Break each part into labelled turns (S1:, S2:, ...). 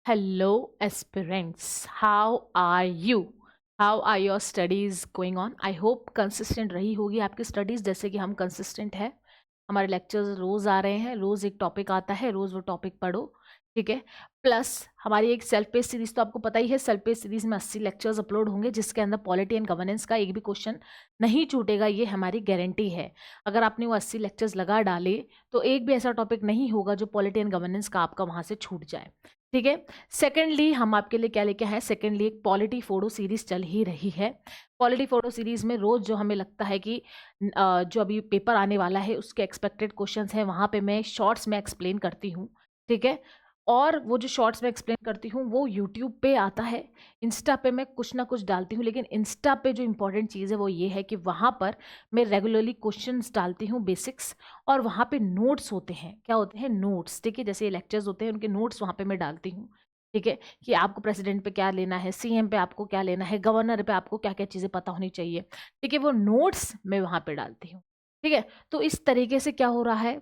S1: Hello, aspirants. How are you? How are your studies going on? I hope consistent रही होगी आपकी studies जैसे कि हम कंसिस्टेंट है। हमारे लेक्चर्स रोज़ आ रहे हैं, रोज़ एक टॉपिक आता है, रोज़ वो टॉपिक पढ़ो, ठीक है। प्लस हमारी एक सेल्फ पेज सीरीज़ तो आपको पता ही है, सेल्फ पेज सीरीज़ में 80 लेक्चर्स अपलोड होंगे जिसके अंदर पॉलिटी एंड गवर्नेंस का एक भी क्वेश्चन नहीं छूटेगा, ये हमारी गारंटी है। अगर आपने वो 80 लेक्चर्स लगा डाले तो एक भी ऐसा टॉपिक नहीं होगा जो पॉलिटी एंड गवर्नेंस का आपका वहाँ से छूट जाए, ठीक है। सेकेंडली हम आपके लिए क्या लेके आए, सेकेंडली एक पॉलिटी फोटो सीरीज चल ही रही है। पॉलिटी फोटो सीरीज में रोज जो हमें लगता है कि जो अभी पेपर आने वाला है उसके एक्सपेक्टेड क्वेश्चंस हैं वहाँ पे मैं शॉर्ट्स में एक्सप्लेन करती हूँ, ठीक है। और वो जो शॉर्ट्स में एक्सप्लेन करती हूँ वो यूट्यूब पे आता है, इंस्टा पे मैं कुछ ना कुछ डालती हूँ, लेकिन इंस्टा पे जो इंपॉर्टेंट चीज़ है वो ये है कि वहाँ पर मैं रेगुलरली क्वेश्चंस डालती हूँ बेसिक्स, और वहाँ पे नोट्स होते हैं, क्या होते हैं, नोट्स, ठीक है। जैसे लेक्चर्स होते हैं उनके नोट्स वहाँ पे मैं डालती हूँ, ठीक है, कि आपको प्रेसिडेंट पे क्या लेना है, सीएम पे आपको क्या लेना है, गवर्नर पे आपको क्या क्या चीज़ें पता होनी चाहिए, ठीक है। वो नोट्स मैं वहाँ पे डालती हूँ, ठीक है। तो इस तरीके से क्या हो रहा है,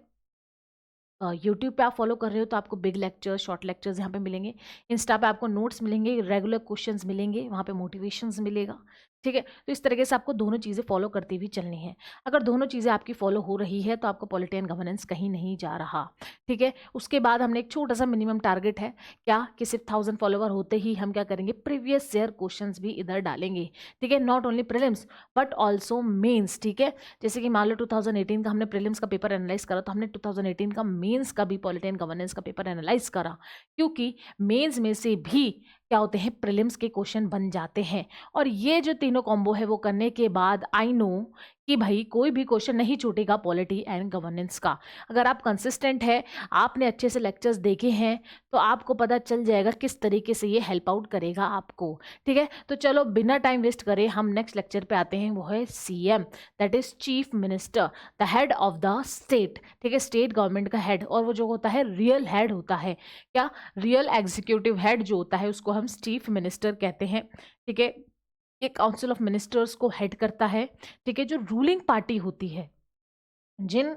S1: यूट्यूब पे आप फॉलो कर रहे हो तो आपको बिग लेक्चर्स, शॉर्ट लेक्चर्स यहाँ पे मिलेंगे। इंस्टा पे आपको नोट्स मिलेंगे, रेगुलर क्वेश्चंस मिलेंगे, वहाँ पे मोटिवेशंस मिलेगा, ठीक है। तो इस तरीके से आपको दोनों चीज़ें फॉलो करती हुई चलनी है। अगर दोनों चीज़ें आपकी फॉलो हो रही है तो आपका पॉलिटी एंड गवर्नेंस कहीं नहीं जा रहा, ठीक है। उसके बाद हमने एक छोटा सा मिनिमम टारगेट है, क्या कि सिर्फ 1000 फॉलोवर होते ही हम क्या करेंगे, प्रीवियस ईयर क्वेश्चन भी इधर डालेंगे, ठीक है। Not only prelims but also mains, ठीक है। जैसे कि मान लो 2018 का हमने प्रीलिम्स का पेपर एनालाइज करा तो हमने 2018 का मेंस का भी पॉलिटी एंड गवर्नेंस का पेपर एनालाइज करा, क्योंकि मेंस में से भी क्या होते हैं, प्रीलिम्स के क्वेश्चन बन जाते हैं। और ये जो तीनों कॉम्बो है वो करने के बाद आई नो कि भाई कोई भी क्वेश्चन नहीं छूटेगा पॉलिटी एंड गवर्नेंस का। अगर आप कंसिस्टेंट है, आपने अच्छे से लेक्चर्स देखे हैं, तो आपको पता चल जाएगा किस तरीके से ये हेल्प आउट करेगा आपको, ठीक है। तो चलो बिना टाइम वेस्ट करे हम नेक्स्ट लेक्चर पे आते हैं, वो है CM, that is chief minister, the head of the state, ठीक है, स्टेट गवर्नमेंट का हेड। और वो जो होता है रियल हेड होता है, क्या, रियल एग्जीक्यूटिव हेड जो होता है उसको हम चीफ मिनिस्टर कहते हैं, ठीक है। ये काउंसिल ऑफ मिनिस्टर्स को हेड करता है, ठीक है। जो रूलिंग पार्टी होती है, जिन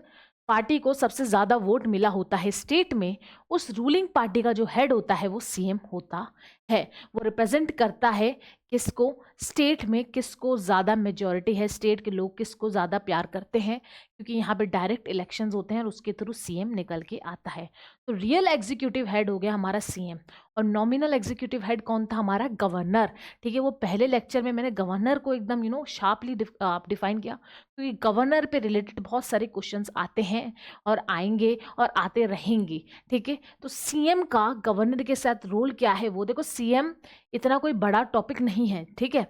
S1: पार्टी को सबसे ज़्यादा वोट मिला होता है स्टेट में, उस रूलिंग पार्टी का जो हेड होता है वो सीएम होता है। वो रिप्रेजेंट करता है किसको, स्टेट में किसको ज़्यादा मेजॉरिटी है, स्टेट के लोग किसको ज़्यादा प्यार करते हैं, क्योंकि यहाँ पे डायरेक्ट इलेक्शंस होते हैं और उसके थ्रू सीएम निकल के आता है। तो रियल एग्जीक्यूटिव हेड हो गया हमारा सीएम, और नॉमिनल एग्जीक्यूटिव हेड कौन था, हमारा गवर्नर, ठीक है। वो पहले लेक्चर में मैंने गवर्नर को एकदम शार्पली डिफाइन किया, क्योंकि गवर्नर पे रिलेटेड बहुत सारे क्वेश्चंस आते हैं और आएंगे और आते रहेंगे, ठीक है। तो सीएम का गवर्नर के साथ रोल क्या है, वो देखो, सीएम इतना कोई बड़ा टॉपिक नहीं है, ठीक है।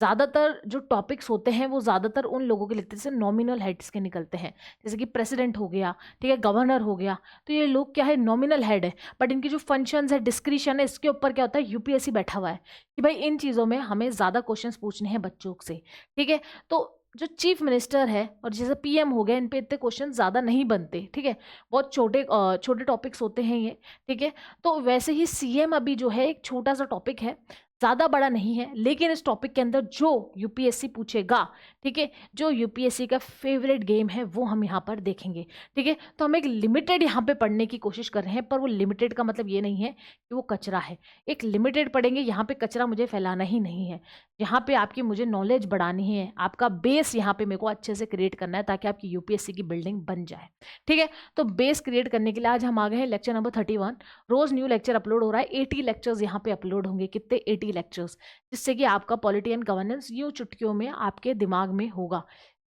S1: ज़्यादातर जो टॉपिक्स होते हैं वो ज़्यादातर उन लोगों के लिखते हैं जैसे नॉमिनल हेड्स के निकलते हैं, जैसे कि प्रेसिडेंट हो गया, ठीक है, गवर्नर हो गया। तो ये लोग क्या है, नॉमिनल हेड है, बट इनकी जो फंक्शंस है, डिस्क्रिशन है, इसके ऊपर क्या होता है, यूपीएससी बैठा हुआ है कि भाई इन चीज़ों में हमें ज़्यादा क्वेश्चंस पूछने हैं बच्चों से, ठीक है। तो जो चीफ मिनिस्टर है और जैसे पीएम हो गया, इन पे इतने क्वेश्चन ज़्यादा नहीं बनते, ठीक है। बहुत छोटे छोटे टॉपिक्स होते हैं ये, ठीक है। तो वैसे ही सीएम अभी जो है एक छोटा सा टॉपिक है, ज़्यादा बड़ा नहीं है, लेकिन इस टॉपिक के अंदर जो यूपीएससी पूछेगा, ठीक है, जो यूपीएससी का फेवरेट गेम है वो हम यहाँ पर देखेंगे, ठीक है। तो हम एक लिमिटेड यहाँ पे पढ़ने की कोशिश कर रहे हैं, पर वो लिमिटेड का मतलब ये नहीं है कि वो कचरा है। एक लिमिटेड पढ़ेंगे, यहाँ पे कचरा मुझे फैलाना ही नहीं है, यहाँ पे आपकी मुझे नॉलेज बढ़ानी है, आपका बेस यहाँ पे मेरे को अच्छे से क्रिएट करना है ताकि आपकी यूपीएससी की बिल्डिंग बन जाए, ठीक है। तो बेस क्रिएट करने के लिए आज हम आ गए हैं लेक्चर नंबर 31। रोज न्यू लेक्चर अपलोड हो रहा है, 80 लेक्चर्स यहाँ पे अपलोड होंगे, कितने, 80 लेक्चर्स, जिससे कि आपका पॉलिटी एंड गवर्नेंस यूं चुटकियों में आपके दिमाग में होगा।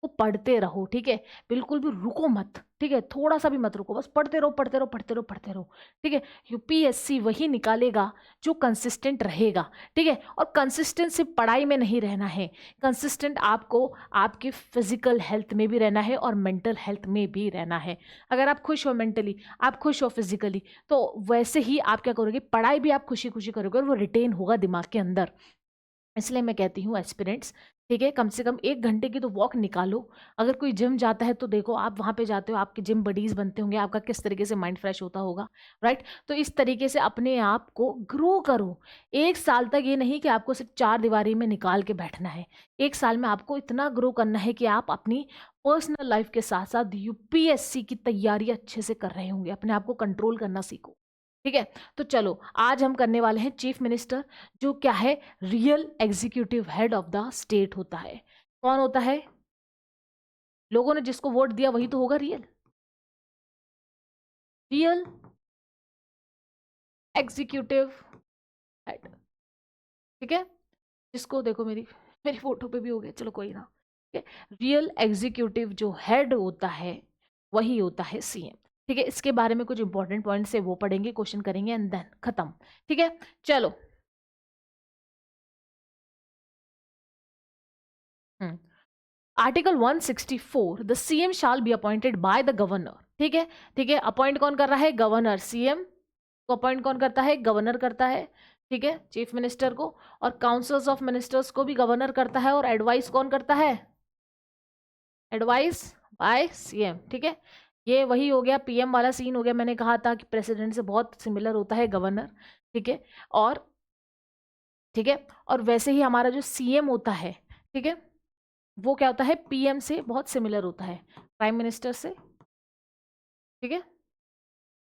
S1: वो पढ़ते रहो, ठीक है, बिल्कुल भी रुको मत, ठीक है, थोड़ा सा भी मत रुको, बस पढ़ते रहो पढ़ते रहो पढ़ते रहो पढ़ते रहो, ठीक है। यूपीएससी वही निकालेगा जो कंसिस्टेंट रहेगा, ठीक है। और कंसिस्टेंट सिर्फ पढ़ाई में नहीं रहना है, कंसिस्टेंट आपको आपकी फिजिकल हेल्थ में भी रहना है और मेंटल हेल्थ में भी रहना है। अगर आप खुश हो मेंटली, आप खुश हो फिजिकली, तो वैसे ही आप क्या करोगे, पढ़ाई भी आप खुशी खुशी करोगे और वो रिटेन होगा दिमाग के अंदर। इसलिए मैं कहती हूँ एस्पिरेंट्स, ठीक है, कम से कम 1 घंटे की तो वॉक निकालो। अगर कोई जिम जाता है तो देखो, आप वहाँ पे जाते हो, आपके जिम बडीज बनते होंगे, आपका किस तरीके से माइंड फ्रेश होता होगा, राइट। तो इस तरीके से अपने आप को ग्रो करो। 1 साल तक ये नहीं कि आपको सिर्फ 4 दीवारी में निकाल के बैठना है, 1 साल में आपको इतना ग्रो करना है कि आप अपनी पर्सनल लाइफ के साथ साथ यूपीएससी की तैयारी अच्छे से कर रहे होंगे, अपने आप को कंट्रोल करना सीखो, ठीक है, तो चलो आज हम करने वाले हैं चीफ मिनिस्टर, जो क्या है, real executive head of the state होता है। कौन होता है? लोगों ने जिसको वोट दिया वही तो होगा रियल रियल एग्जीक्यूटिव हेड। ठीक है, जिसको देखो मेरी मेरी फोटो पे भी हो गया, चलो कोई ना। ठीक है, रियल एग्जीक्यूटिव जो हेड होता है वही होता है सीएम। ठीक है, इसके बारे में कुछ इंपॉर्टेंट पॉइंट्स है वो पढ़ेंगे, क्वेश्चन करेंगे एंड देन खत्म। ठीक है, चलो। Article 164, the CM shall be appointed by the governor. ठीक है, ठीक है, अपॉइंट कौन कर रहा है? गवर्नर। सीएम को अपॉइंट कौन करता है? गवर्नर करता है। ठीक है, चीफ मिनिस्टर को। और काउंसिल्स ऑफ मिनिस्टर्स को भी गवर्नर करता है। और एडवाइस कौन करता है? Advice by CM. ठीक है, ये वही हो गया, पीएम वाला सीन हो गया। मैंने कहा था कि प्रेसिडेंट से बहुत सिमिलर होता है गवर्नर। ठीक है, और ठीक है, और वैसे ही हमारा जो सीएम होता है, ठीक है, वो क्या होता है? पीएम से बहुत सिमिलर होता है, प्राइम मिनिस्टर से। ठीक है,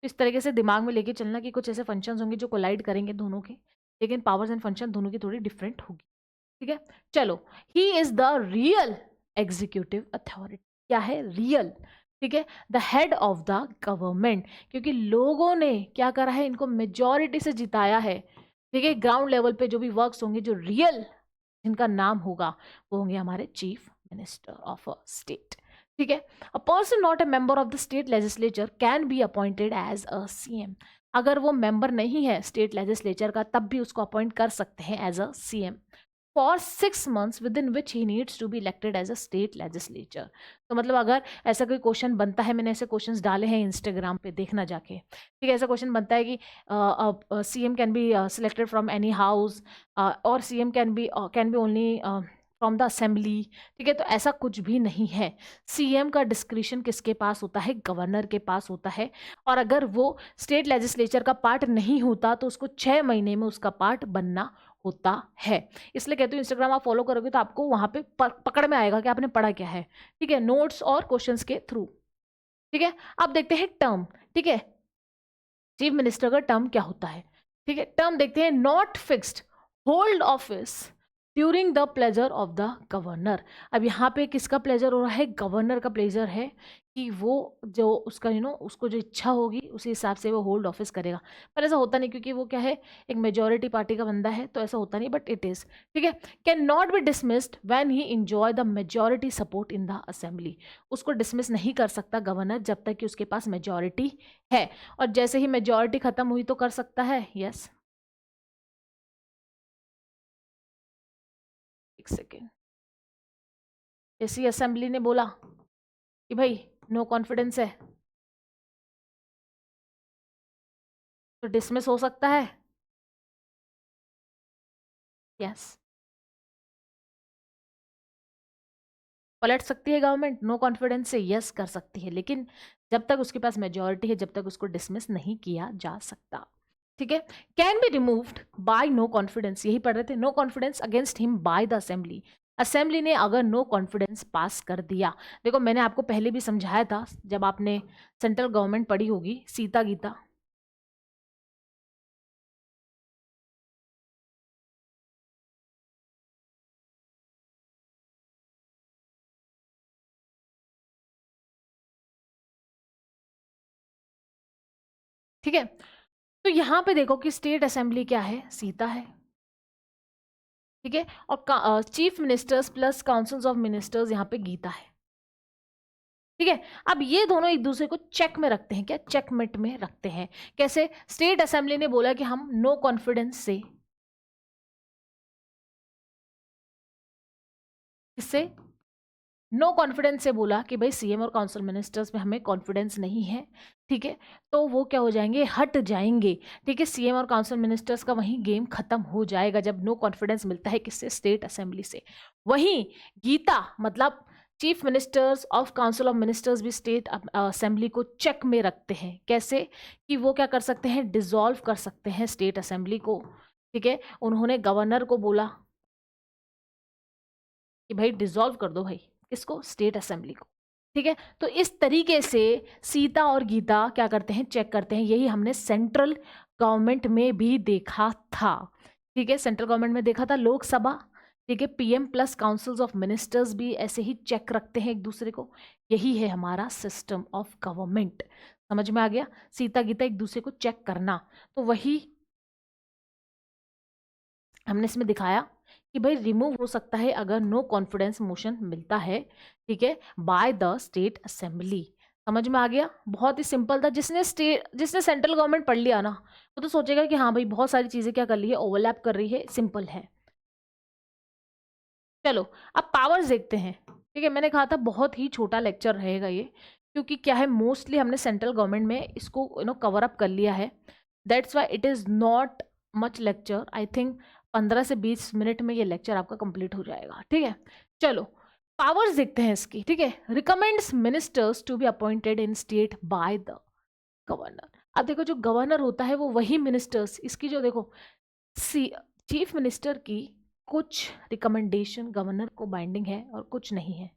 S1: इस तरीके से दिमाग में लेके चलना कि कुछ ऐसे फंक्शंस होंगे जो कोलाइड करेंगे दोनों के, लेकिन पावर्स एंड फंक्शन दोनों की थोड़ी डिफरेंट होगी। ठीक है, चलो। He is the real executive authority. क्या है? रियल। ठीक है, the head of the government, क्योंकि लोगों ने क्या करा है? इनको मेजॉरिटी से जिताया है। ठीक है, ग्राउंड लेवल पे जो भी वर्क्स होंगे, जो रियल जिनका नाम होगा, वो होंगे हमारे chief minister of a state. ठीक है, a person not a member of the state legislature can be appointed as a CM. अगर वो मेंबर नहीं है स्टेट लेजिस्लेचर का, तब भी उसको अपॉइंट कर सकते हैं as a CM for 6 months within which he needs to be elected as a state legislature। तो मतलब अगर ऐसा कोई क्वेश्चन बनता है, मैंने ऐसे क्वेश्चंस डाले हैं इंस्टाग्राम पे, देखना जाके। ठीक है, ऐसा क्वेश्चन बनता है कि CM can be selected from any house, और CM can be only from the assembly. ठीक है, तो ऐसा कुछ भी नहीं है। सीएम का डिस्क्रिशन किसके पास होता है? गवर्नर के पास होता है। और अगर वो स्टेट लेजिस्लेचर का पार्ट नहीं होता तो उसको 6 महीने में उसका पार्ट बनना होता है। इसलिए कहती हूँ इंस्टाग्राम आप फॉलो करोगे तो आपको वहां पे पकड़ में आएगा कि आपने पढ़ा क्या है। ठीक है, नोट्स और क्वेश्चंस के थ्रू। ठीक है, अब देखते हैं टर्म। ठीक है, चीफ मिनिस्टर का टर्म क्या होता है? ठीक है, टर्म देखते हैं। Not fixed, hold office during the pleasure of the governor. अब यहाँ पे किसका प्लेजर हो रहा है? गवर्नर का प्लेजर है कि वो जो उसका उसको जो इच्छा होगी उसी हिसाब से वो होल्ड ऑफिस करेगा। पर ऐसा होता नहीं, क्योंकि वो क्या है, एक मेजोरिटी पार्टी का बंदा है, तो ऐसा होता नहीं, बट इट इज। ठीक है, can not be dismissed when he enjoy the majority support in the assembly. उसको डिसमिस नहीं कर सकता गवर्नर जब तक कि उसके पास मेजोरिटी है। और जैसे ही मेजोरिटी खत्म हुई तो कर सकता है। यस, एक सेकेंड। जैसे ही असेंबली ने बोला कि भाई नो कॉन्फिडेंस है, तो डिसमिस हो सकता है। यस, पलट सकती है गवर्नमेंट नो कॉन्फिडेंस से। यस, कर सकती है, लेकिन जब तक उसके पास मेजोरिटी है, जब तक उसको डिसमिस नहीं किया जा सकता। ठीक है, can be removed by no confidence, यही पढ़ रहे थे, no confidence against him by the assembly. Assembly ने अगर नो कॉन्फिडेंस पास कर दिया, देखो मैंने आपको पहले भी समझाया था जब आपने सेंट्रल गवर्नमेंट पढ़ी होगी, सीता गीता। ठीक है, तो यहां पे देखो कि स्टेट असेंबली क्या है? सीता है। ठीक है, और chief ministers plus councils of ministers यहाँ पे गीता है। ठीक है, अब ये दोनों एक दूसरे को चेक में रखते हैं, क्या? चेकमेट में रखते हैं। कैसे? स्टेट असेंबली ने बोला कि हम नो कॉन्फिडेंस से, किससे? नो कॉन्फिडेंस से बोला कि भाई सीएम और काउंसिल मिनिस्टर्स में हमें कॉन्फिडेंस नहीं है। ठीक है, तो वो क्या हो जाएंगे? हट जाएंगे। ठीक है, सीएम और काउंसिल मिनिस्टर्स का वहीं गेम खत्म हो जाएगा जब नो कॉन्फिडेंस मिलता है, किससे? स्टेट असेंबली से। वहीं गीता मतलब chief ministers of council of ministers भी स्टेट असेंबली को चेक में रखते हैं। कैसे? कि वो क्या कर सकते हैं? डिसॉल्व कर सकते हैं स्टेट असेंबली को। ठीक है, उन्होंने गवर्नर को बोला कि भाई डिसॉल्व कर दो भाई, किसको? स्टेट असेंबली को। ठीक है, तो इस तरीके से सीता और गीता क्या करते हैं? चेक करते हैं। यही हमने सेंट्रल गवर्नमेंट में भी देखा था, ठीक है, सेंट्रल गवर्नमेंट में देखा था, लोकसभा, ठीक है, PM plus councils of ministers भी ऐसे ही चेक रखते हैं एक दूसरे को। यही है हमारा सिस्टम ऑफ गवर्नमेंट। समझ में आ गया? सीता गीता एक दूसरे को चेक करना, तो वही हमने इसमें दिखाया कि भाई रिमूव हो सकता है अगर नो कॉन्फिडेंस मोशन मिलता है, ठीक है, बाय द स्टेट असेंबली। समझ में आ गया? बहुत ही सिंपल था। जिसने सेंट्रल गवर्नमेंट पढ़ लिया ना, वो तो सोचेगा कि हाँ भाई बहुत सारी चीजें क्या कर रही है, ओवरलैप कर रही है, सिंपल है। चलो अब पावर्स देखते हैं, ठीक है। मैंने कहा था बहुत ही छोटा लेक्चर रहेगा ये, क्योंकि क्या है, मोस्टली हमने सेंट्रल गवर्नमेंट में इसको कवर अप कर लिया है। That's why it is not much lecture. I think 15 से 20 मिनट में ये लेक्चर आपका कंप्लीट हो जाएगा, ठीक है। चलो पावर्स देखते हैं इसकी, ठीक है। Recommends ministers to be appointed in state by the governor. अब देखो जो गवर्नर होता है वो वही मिनिस्टर्स, इसकी जो देखो चीफ मिनिस्टर की कुछ रिकमेंडेशन गवर्नर को बाइंडिंग है और कुछ नहीं है,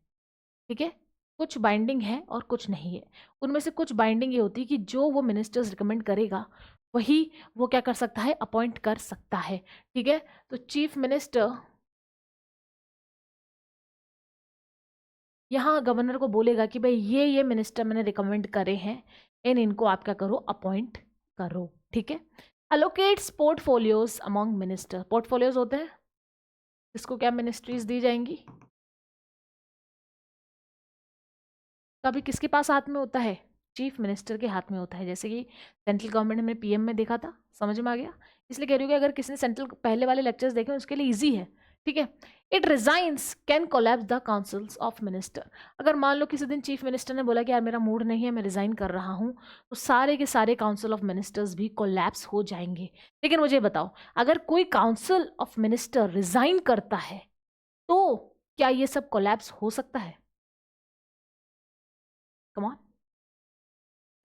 S1: ठीक है। कुछ बाइंडिंग है और कुछ नहीं है। उनमें से कुछ बाइंडिंग ये होती है कि जो वो मिनिस्टर्स रिकमेंड करेगा वही वो क्या कर सकता है, अपॉइंट कर सकता है, ठीक है। तो चीफ मिनिस्टर यहाँ गवर्नर को बोलेगा कि भाई ये मिनिस्टर मैंने रिकमेंड करे हैं, इनको आप क्या करो, अपॉइंट करो, ठीक है। अलोकेट्स पोर्टफोलियोज अमॉन्ग मिनिस्टर। पोर्टफोलियोज होते हैं, इसको क्या मिनिस्ट्रीज दी जाएंगी, कभी किसके पास हाथ में होता है, चीफ मिनिस्टर के हाथ में होता है। जैसे कि सेंट्रल गवर्नमेंट में पीएम में देखा था, समझ में आ गया। इसलिए कह रही हूँ कि अगर किसी ने सेंट्रल पहले वाले लेक्चर्स देखे उसके लिए इजी है, ठीक है। It resigns can collapse the councils of minister. अगर मान लो किसी दिन चीफ मिनिस्टर ने बोला कि यार मेरा मूड नहीं है, मैं रिजाइन कर रहा हूँ, तो सारे के सारे काउंसिल ऑफ मिनिस्टर्स भी कोलैप्स हो जाएंगे। लेकिन मुझे बताओ, अगर कोई काउंसिल ऑफ मिनिस्टर रिजाइन करता है तो क्या ये सब कोलैप्स हो सकता है? कम ऑन,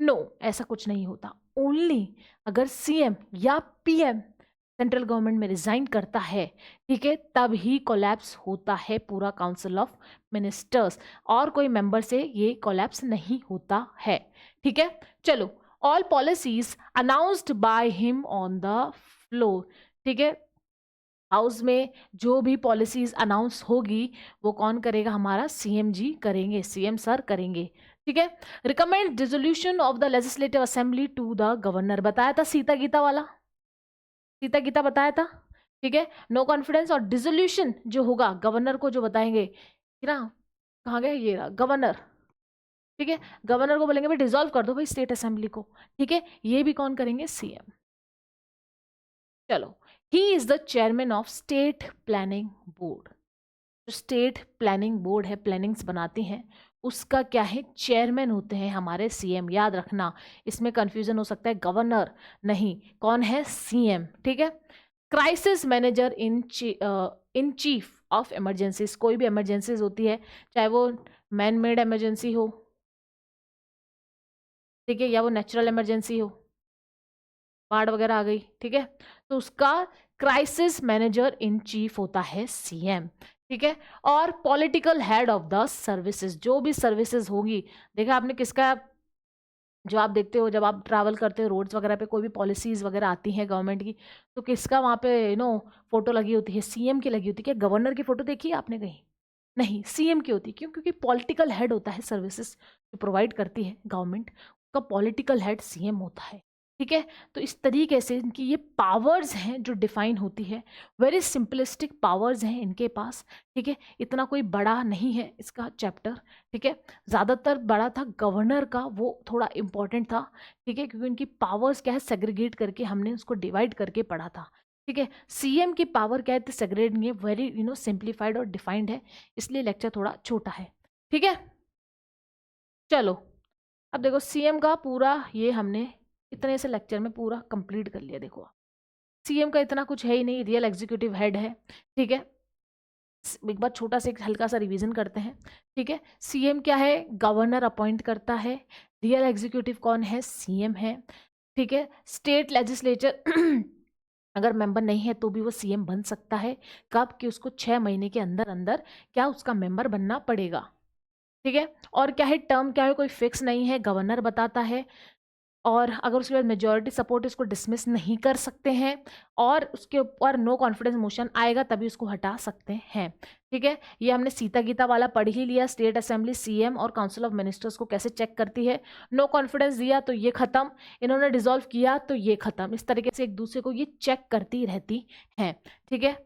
S1: नो, ऐसा कुछ नहीं होता। ओनली अगर सीएम या पीएम सेंट्रल गवर्नमेंट में रिजाइन करता है, ठीक है, तब ही कोलैप्स होता है पूरा काउंसिल ऑफ मिनिस्टर्स, और कोई मेंबर से ये कोलैप्स नहीं होता है, ठीक है। चलो, all policies announced by him on the floor, ठीक है। हाउस में जो भी पॉलिसीज अनाउंस होगी वो कौन करेगा, हमारा सीएम जी करेंगे, सीएम सर करेंगे, ठीक है। Recommend dissolution of the legislative assembly to the governor, बताया था सीता गीता वाला, सीता गीता बताया था, ठीक है। नो कॉन्फिडेंस और डिसोल्यूशन जो होगा गवर्नर को जो बताएंगे कि ना, कहाँ गए ये रहा गवर्नर, ठीक है। गवर्नर को बोलेंगे भाई डिसॉल्व कर दो भाई स्टेट असेंबली को, ठीक है। ये भी कौन करेंगे, सीएम। चलो, he is the chairman of state planning board. जो स्टेट प्लानिंग बोर्ड है, प्लानिंग्स बनाते हैं, उसका क्या है, चेयरमैन होते हैं हमारे सीएम। याद रखना, इसमें कंफ्यूजन हो सकता है, गवर्नर नहीं, कौन है, सीएम, ठीक है। Crisis manager in chief of emergencies. कोई भी इमरजेंसीज होती है, चाहे वो मैन मेड इमरजेंसी हो, ठीक है, या वो नेचुरल इमरजेंसी हो, बाढ़ वगैरह आ गई, ठीक है, तो उसका क्राइसिस मैनेजर इन चीफ होता है सीएम, ठीक है। और political head of the services, जो भी सर्विसेज होगी, देखा आपने किसका, जो आप देखते हो जब आप ट्रैवल करते हो रोड्स वगैरह पे, कोई भी पॉलिसीज वगैरह आती हैं गवर्नमेंट की, तो किसका वहाँ पे फोटो लगी होती है, सीएम की लगी होती है। क्या गवर्नर की फोटो देखी है आपने कहीं? नहीं, सीएम की होती है। क्यों? क्योंकि पॉलिटिकल हेड होता है, सर्विसेज जो प्रोवाइड करती है गवर्नमेंट, उसका पॉलिटिकल हेड सीएम होता है, ठीक है। तो इस तरीके से इनकी ये पावर्स हैं जो डिफाइन होती है, वेरी सिंपलिस्टिक पावर्स हैं इनके पास, ठीक है। इतना कोई बड़ा नहीं है इसका चैप्टर, ठीक है। ज़्यादातर बड़ा था गवर्नर का, वो थोड़ा इंपॉर्टेंट था, ठीक है, क्योंकि इनकी पावर्स क्या है, सेग्रीगेट करके हमने उसको डिवाइड करके पढ़ा था, ठीक है। सीएम की पावर क्या है, सेग्रेगेट नहीं है, वेरी सिंप्लीफाइड और डिफाइंड है, इसलिए लेक्चर थोड़ा छोटा है, ठीक है। चलो अब देखो सीएम का पूरा ये हमने इतने से लेक्चर में पूरा कंप्लीट कर लिया। देखो सीएम का इतना कुछ है ही नहीं, रियल एग्जीक्यूटिव हेड है, ठीक है। एक बार छोटा सा एक हल्का सा रिवीजन करते हैं, ठीक है। सीएम क्या है, गवर्नर अपॉइंट करता है, रियल एग्जीक्यूटिव कौन है, सीएम है, ठीक है। स्टेट लेजिस्लेचर अगर मेंबर नहीं है तो भी वो सीएम बन सकता है, कब कि उसको 6 महीने के अंदर अंदर क्या उसका मेंबर बनना पड़ेगा, ठीक है। और क्या है, टर्म क्या है, कोई फिक्स नहीं है, गवर्नर बताता है, और अगर उसके बाद मेजॉरिटी सपोर्ट इसको डिसमिस नहीं कर सकते हैं और उसके ऊपर नो कॉन्फिडेंस मोशन आएगा तभी उसको हटा सकते हैं। ठीक है, ये हमने सीता गीता वाला पढ़ ही लिया। स्टेट असेंबली सीएम और काउंसिल ऑफ मिनिस्टर्स को कैसे चेक करती है। नो कॉन्फिडेंस दिया तो ये खत्म, इन्होंने डिसॉल्व किया तो ये खत्म। इस तरीके से एक दूसरे को ये चेक करती रहती हैं। ठीक है,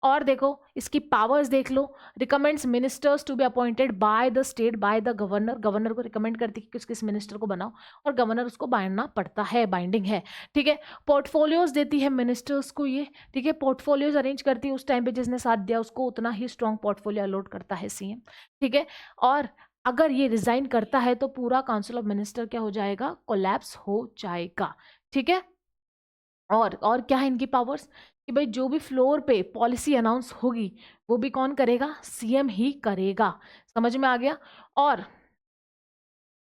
S1: और देखो इसकी पावर्स देख लो। Recommends ministers to be appointed by the state by the governor. Governor को रिकमेंड करती है कि किस किस मिनिस्टर को बनाओ और गवर्नर उसको बांधना पड़ता है, बाइंडिंग है। ठीक है, पोर्टफोलियोज देती है मिनिस्टर्स को ये। ठीक है, पोर्टफोलियोज अरेंज करती है, उस टाइम पे जिसने साथ दिया उसको उतना ही स्ट्रॉन्ग पोर्टफोलियो अलॉट करता है सीएम। ठीक है, और अगर ये रिजाइन करता है तो पूरा काउंसिल ऑफ मिनिस्टर क्या हो जाएगा, कोलैप्स हो जाएगा। ठीक है, और क्या है इनकी पावर्स कि भाई जो भी फ्लोर पे पॉलिसी अनाउंस होगी वो भी कौन करेगा, सीएम ही करेगा। समझ में आ गया। और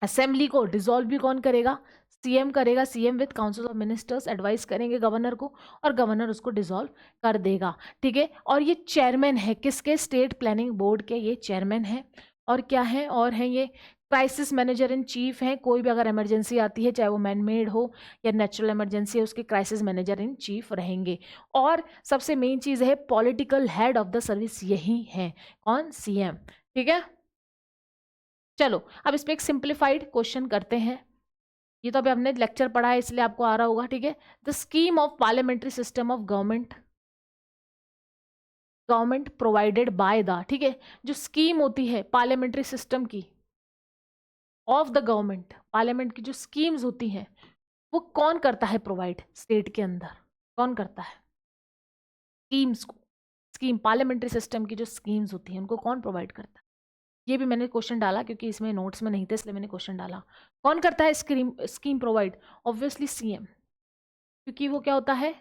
S1: असेंबली को डिसॉल्व भी कौन करेगा, सीएम करेगा। CM with council of ministers advice करेंगे गवर्नर को और गवर्नर उसको डिसॉल्व कर देगा। ठीक है, और ये चेयरमैन है किसके, स्टेट प्लानिंग बोर्ड के ये चेयरमैन है। और क्या है, और हैं ये क्राइसिस मैनेजर इन चीफ हैं। कोई भी अगर इमरजेंसी आती है चाहे वो मैन मेड हो या नेचुरल इमरजेंसी है, उसके क्राइसिस मैनेजर इन चीफ रहेंगे। और सबसे मेन चीज़ है political head of the service यही है, कौन, सीएम। ठीक है, चलो अब इस पर एक सिंप्लीफाइड क्वेश्चन करते हैं। ये तो अभी हमने लेक्चर पढ़ा है इसलिए आपको आ रहा होगा। ठीक है, the scheme of parliamentary system of government provided by the, ठीक है, जो स्कीम होती है पार्लियामेंट्री सिस्टम की ऑफ द गवर्नमेंट, पार्लियामेंट की जो स्कीम्स होती हैं वो कौन करता है प्रोवाइड, स्टेट के अंदर कौन करता है स्कीम्स को। स्कीम पार्लियामेंट्री सिस्टम की जो स्कीम्स होती हैं उनको कौन प्रोवाइड करता है। ये भी मैंने क्वेश्चन डाला क्योंकि इसमें नोट्स में नहीं थे इसलिए मैंने क्वेश्चन डाला। कौन करता है स्कीम प्रोवाइड, ऑब्वियसली सीएम, क्योंकि वो क्या होता है,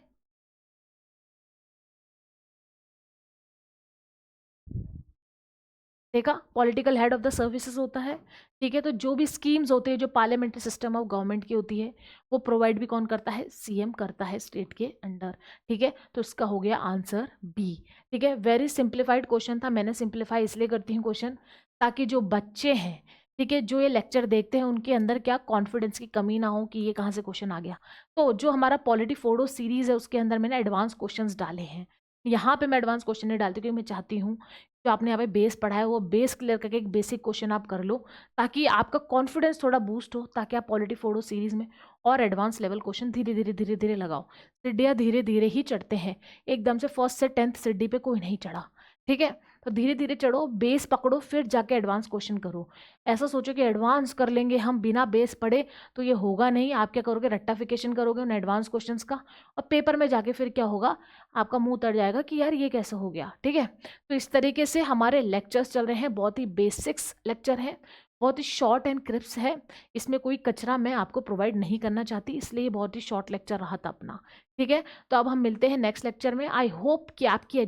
S1: देखा, political head of the services होता है। ठीक है, तो जो भी स्कीम्स होते हैं जो पार्लियामेंट्री सिस्टम ऑफ गवर्नमेंट की होती है वो प्रोवाइड भी कौन करता है, सीएम करता है स्टेट के अंडर। ठीक है, तो इसका हो गया आंसर बी। ठीक है, वेरी सिंप्लीफाइड क्वेश्चन था, मैंने सिंप्लीफाई इसलिए करती हूँ क्वेश्चन ताकि जो बच्चे हैं, ठीक है, जो ये लेक्चर देखते हैं उनके अंदर क्या कॉन्फिडेंस की कमी ना हो कि ये कहाँ से क्वेश्चन आ गया। तो जो हमारा पॉलिटी फोड़ो सीरीज है उसके अंदर मैंने एडवांस क्वेश्चंस डाले हैं। यहाँ पे मैं एडवांस क्वेश्चन नहीं डालती क्योंकि मैं चाहती हूँ जो आपने यहाँ पे बेस पढ़ा है वो बेस क्लियर करके एक बेसिक क्वेश्चन आप कर लो ताकि आपका कॉन्फिडेंस थोड़ा बूस्ट हो, ताकि आप पॉलिटी फोड़ो सीरीज में और एडवांस लेवल क्वेश्चन धीरे धीरे धीरे धीरे लगाओ। सीढ़ियाँ धीरे धीरे ही चढ़ते हैं, एकदम से फर्स्ट से 10th सीढ़ी पे कोई नहीं चढ़ा। ठीक है, तो धीरे धीरे चढ़ो, बेस पकड़ो, फिर जाके एडवांस क्वेश्चन करो। ऐसा सोचो कि एडवांस कर लेंगे हम बिना बेस पढ़े तो ये होगा नहीं। आप क्या करोगे, रट्टाफिकेशन करोगे उन एडवांस क्वेश्चंस का और पेपर में जाके फिर क्या होगा, आपका मुंह उतर जाएगा कि यार ये कैसे हो गया। ठीक है, तो इस तरीके से हमारे लेक्चर्स चल रहे हैं, बहुत ही बेसिक्स लेक्चर है, बहुत ही शॉर्ट एंड क्रिप्स है। इसमें कोई कचरा मैं आपको प्रोवाइड नहीं करना चाहती, इसलिए बहुत ही शॉर्ट लेक्चर रहा था अपना। ठीक है, तो अब हम मिलते हैं नेक्स्ट लेक्चर में। आई होप कि आपकी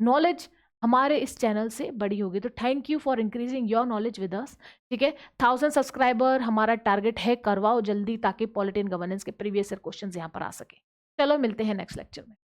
S1: नॉलेज हमारे इस चैनल से बड़ी होगी। तो thank you for increasing your knowledge with us. ठीक है, 1000 सब्सक्राइबर हमारा टारगेट है, करवाओ जल्दी ताकि पॉलिटी एंड गवर्नेंस के प्रीवियस ईयर क्वेश्चंस यहाँ पर आ सके। चलो मिलते हैं नेक्स्ट लेक्चर में।